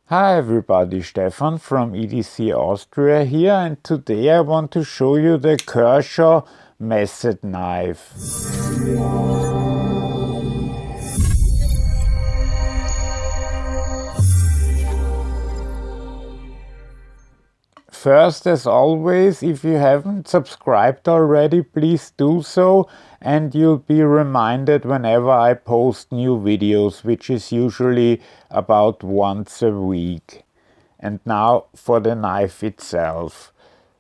Hi everybody, Stefan from EDC Austria here, and today I want to show you the Kershaw Method Knife. First, as always, if you haven't subscribed already, please do so, and you'll be reminded whenever I post new videos, which is usually about once a week. And now for the knife itself.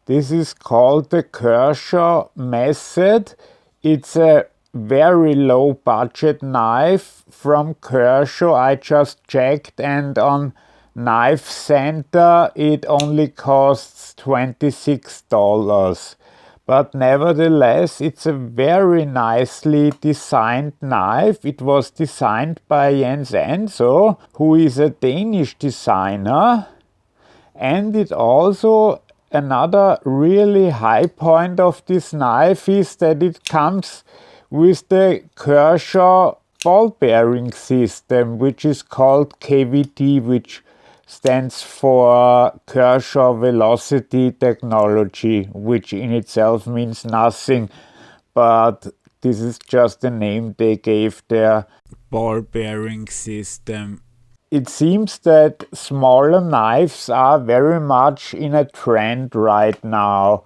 This is called the Kershaw Method. It's a very low budget knife from Kershaw. I just checked, and on KnifeCenter it only costs $26. But nevertheless, it's a very nicely designed knife. It was designed by Jens Anso, who is a Danish designer. And it also, another really high point of this knife is that it comes with the Kershaw ball bearing system, which is called KVT, which stands for Kershaw Velocity Technology, which in itself means nothing, but this is just the name they gave their ball bearing system. It seems that smaller knives are very much in a trend right now.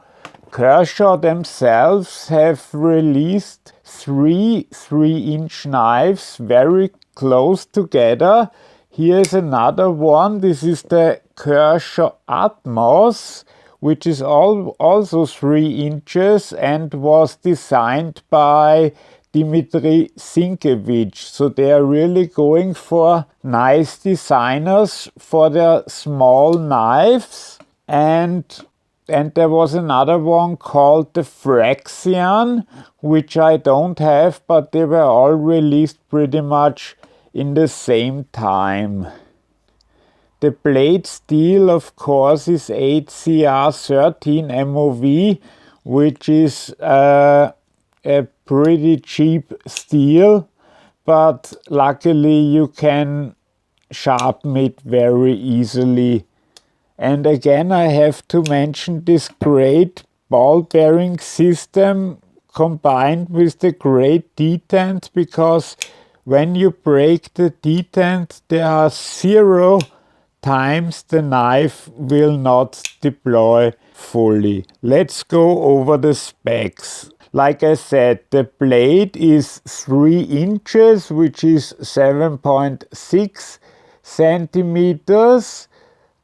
Kershaw themselves have released three 3-inch knives very close together. Here's another one. This is the Kershaw Atmos, which is also 3 inches and was designed by Dmitry Sienkiewicz. So they are really going for nice designers for their small knives. And there was another one called the Fraxian, which I don't have, but they were all released pretty much in the same time. The blade steel, of course, is 8CR13 MOV, which is a pretty cheap steel, but luckily you can sharpen it very easily. And again, I have to mention this great ball bearing system combined with the great detent, because when you break the detent, there are 0 times the knife will not deploy fully. Let's go over the specs. Like I said, the blade is 3 inches, which is 7.6 centimeters.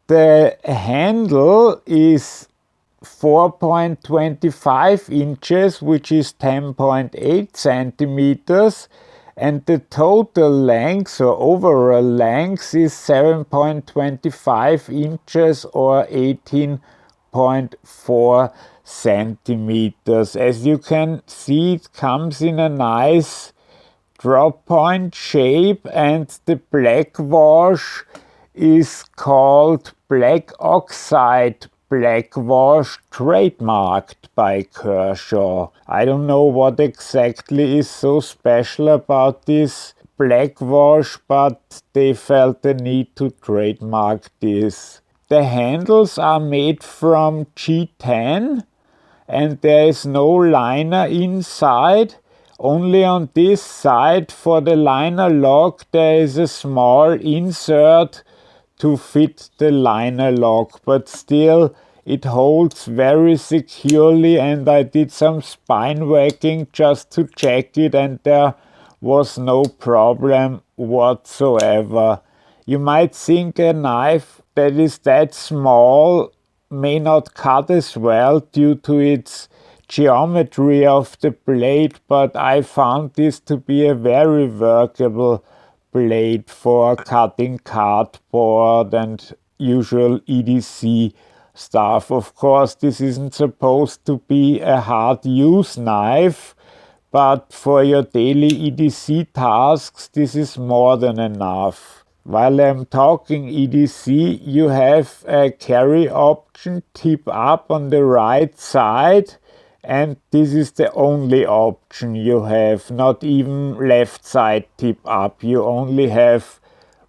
The handle is 4.25 inches, which is 10.8 centimeters. And the total length or overall length is 7.25 inches or 18.4 centimeters. As you can see, it comes in a nice drop point shape, and the black wash is called black oxide black wash, trademarked by Kershaw. I don't know what exactly is so special about this black wash, but they felt the need to trademark this. The handles are made from G10, and there is no liner inside. Only on this side for the liner lock there is a small insert to fit the liner lock, but still it holds very securely, and I did some spine whacking just to check it, and there was no problem whatsoever. You might think a knife that is that small may not cut as well due to its geometry of the blade, but I found this to be a very workable blade for cutting cardboard and usual EDC stuff. Of course, this isn't supposed to be a hard use knife, but for your daily EDC tasks, this is more than enough. While I'm talking EDC, you have a carry option, tip up on the right side, and this is the only option you have, not even left side tip up, you only have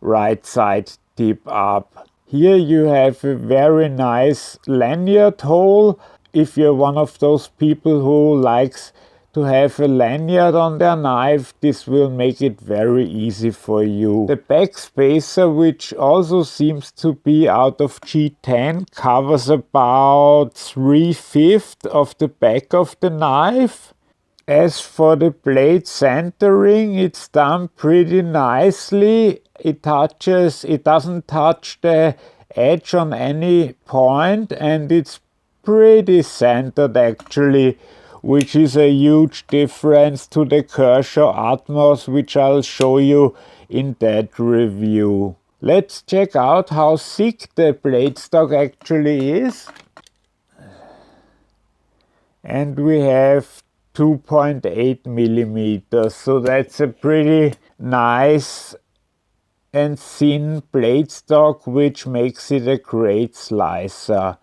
right side tip up. Here you have a very nice lanyard hole. If you're one of those people who likes to have a lanyard on their knife, this will make it very easy for you. The back spacer, which also seems to be out of G10, covers about 3/5 of the back of the knife. As for the blade centering, it's done pretty nicely. It doesn't touch the edge on any point, and it's pretty centered actually, which is a huge difference to the Kershaw Atmos, which I'll show you in that review. Let's check out how thick the blade stock actually is. And we have 2.8 millimeters, so that's a pretty nice and thin blade stock, which makes it a great slicer.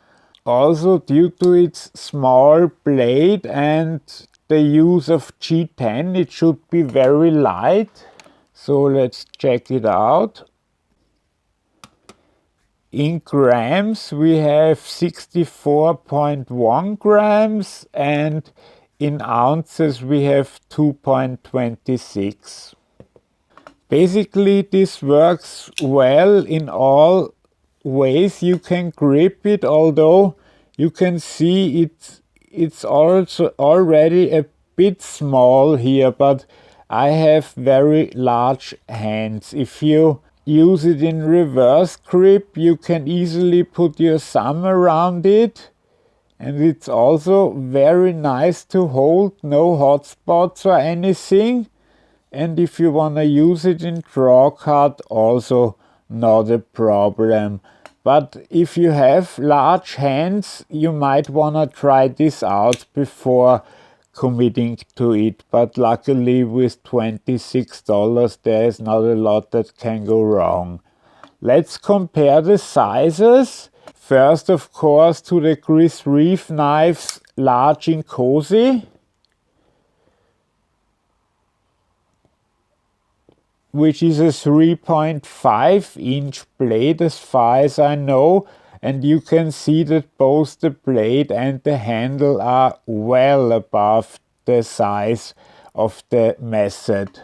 Also, due to its small blade and the use of G10, it should be very light. So let's check it out. In grams, we have 64.1 grams, and in ounces, we have 2.26. Basically, this works well in all ways you can grip it, although you can see it's also already a bit small here, but I have very large hands. If you use it in reverse grip, you can easily put your thumb around it, and it's also very nice to hold, no hot spots or anything. And if you want to use it in draw cut, also not a problem. But if you have large hands, you might want to try this out before committing to it. But luckily with $26, there is not a lot that can go wrong. Let's compare the sizes. First, of course, to the Chris Reeve knives, large and cozy, which is a 3.5-inch blade as far as I know, and you can see that both the blade and the handle are well above the size of the Method.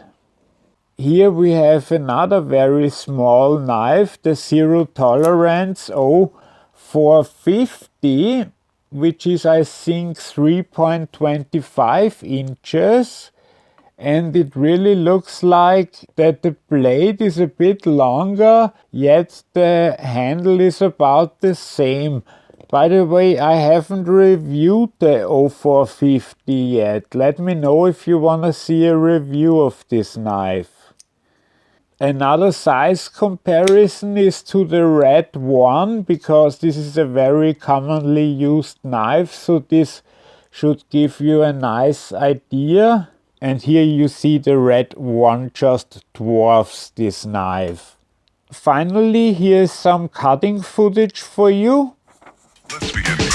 Here we have another very small knife, the Zero Tolerance 0450, which is I think 3.25 inches. And it really looks like that the blade is a bit longer, yet the handle is about the same. By the way, I haven't reviewed the 0450 yet. Let me know if you want to see a review of this knife. Another size comparison is to the Red One, because this is a very commonly used knife, so this should give you a nice idea. And here you see the Red One just dwarfs this knife. Finally, here's some cutting footage for you. Let's begin now.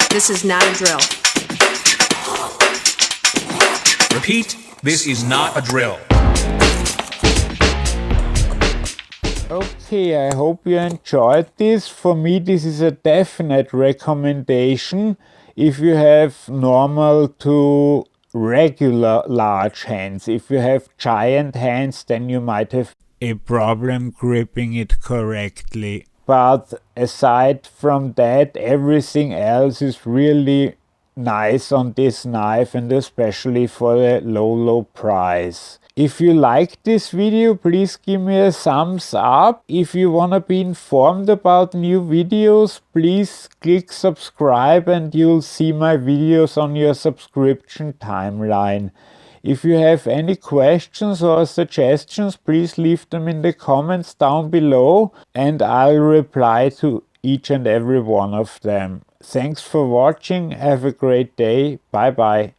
This is not a drill. Repeat, this is not a drill. Okay. Okay, I hope you enjoyed this. For me, this is a definite recommendation if you have normal to regular large hands. If you have giant hands, then you might have a problem gripping it correctly. But aside from that, everything else is really nice on this knife, and especially for a low price. If you like this video, please give me a thumbs up. If you wanna be informed about new videos, please click subscribe and you'll see my videos on your subscription timeline. If you have any questions or suggestions, please leave them in the comments down below and I'll reply to each and every one of them. Thanks for watching. Have a great day. Bye bye.